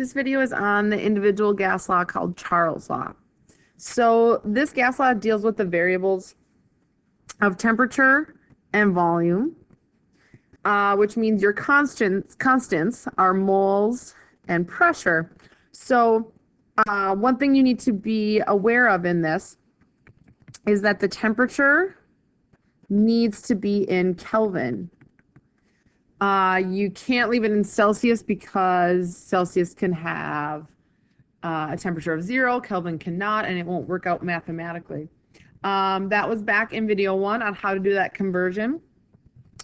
This video is on the individual gas law called Charles Law. So this gas law deals with the variables of temperature and volume, which means your constants are moles and pressure. So one thing you need to be aware of in this is that the temperature needs to be in Kelvin. You can't leave it in Celsius because Celsius can have a temperature of 0, Kelvin cannot, and it won't work out mathematically. That was back in video 1 on how to do that conversion.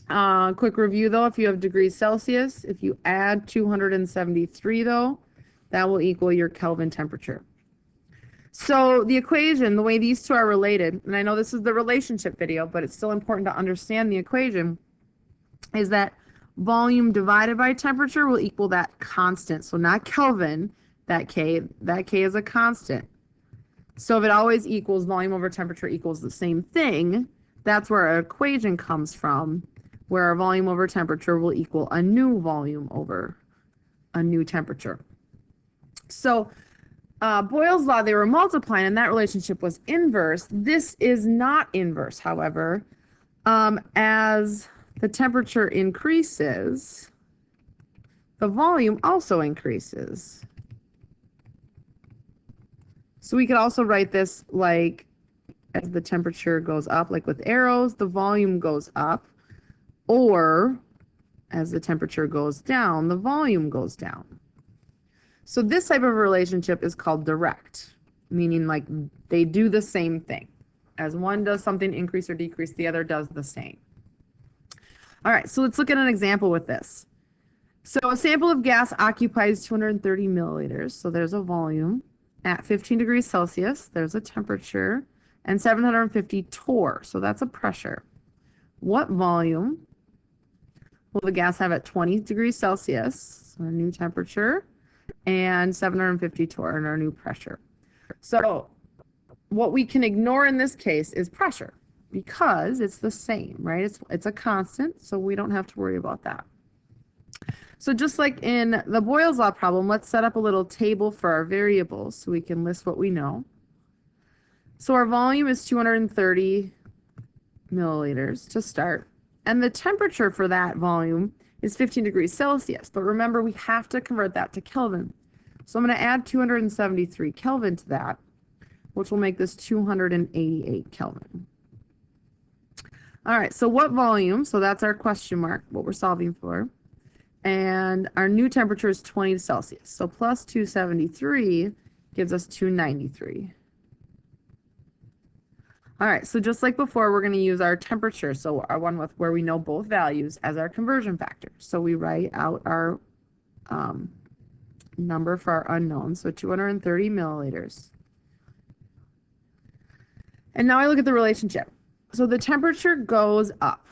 Quick review though, if you have degrees Celsius, if you add 273 though, that will equal your Kelvin temperature. So the equation, the way these two are related, and I know this is the relationship video, but it's still important to understand the equation, is that volume divided by temperature will equal that constant. So not Kelvin, that K is a constant. So if it always equals volume over temperature equals the same thing, that's where our equation comes from, where our volume over temperature will equal a new volume over a new temperature. So Boyle's law, they were multiplying, and that relationship was inverse. This is not inverse, however. As the temperature increases, the volume also increases. So we could also write this like as the temperature goes up, like with arrows, the volume goes up, or as the temperature goes down, the volume goes down. So this type of relationship is called direct, meaning like they do the same thing. As one does something increase or decrease, the other does the same. All right, so let's look at an example with this. So a sample of gas occupies 230 milliliters. So there's a volume. At 15 degrees Celsius, there's a temperature, and 750 torr. So that's a pressure. What volume will the gas have at 20 degrees Celsius, so our new temperature, and 750 torr, and our new pressure? So what we can ignore in this case is pressure, because it's the same, right? It's a constant, so we don't have to worry about that. So just like in the Boyle's law problem, let's set up a little table for our variables so we can list what we know. So our volume is 230 milliliters to start, and the temperature for that volume is 15 degrees Celsius. But remember, we have to convert that to Kelvin. So I'm going to add 273 Kelvin to that, which will make this 288 Kelvin. All right, so what volume? So that's our question mark, what we're solving for. And our new temperature is 20 Celsius. So plus 273 gives us 293. All right, so just like before, we're going to use our temperature, so our one with where we know both values, as our conversion factor. So we write out our number for our unknown, so 230 milliliters. And now I look at the relationship. So the temperature goes up.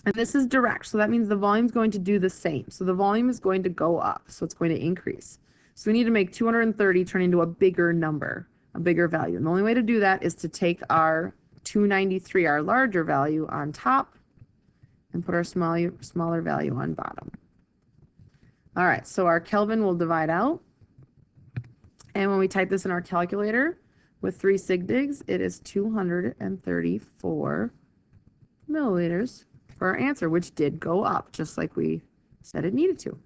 And this is direct, so that means the volume is going to do the same. So the volume is going to go up, so it's going to increase. So we need to make 230 turn into a bigger number, a bigger value. And the only way to do that is to take our 293, our larger value, on top, and put our smaller value on bottom. All right, so our Kelvin will divide out. And when we type this in our calculator with 3 sig digs, it is 234 milliliters for our answer, which did go up, just like we said it needed to.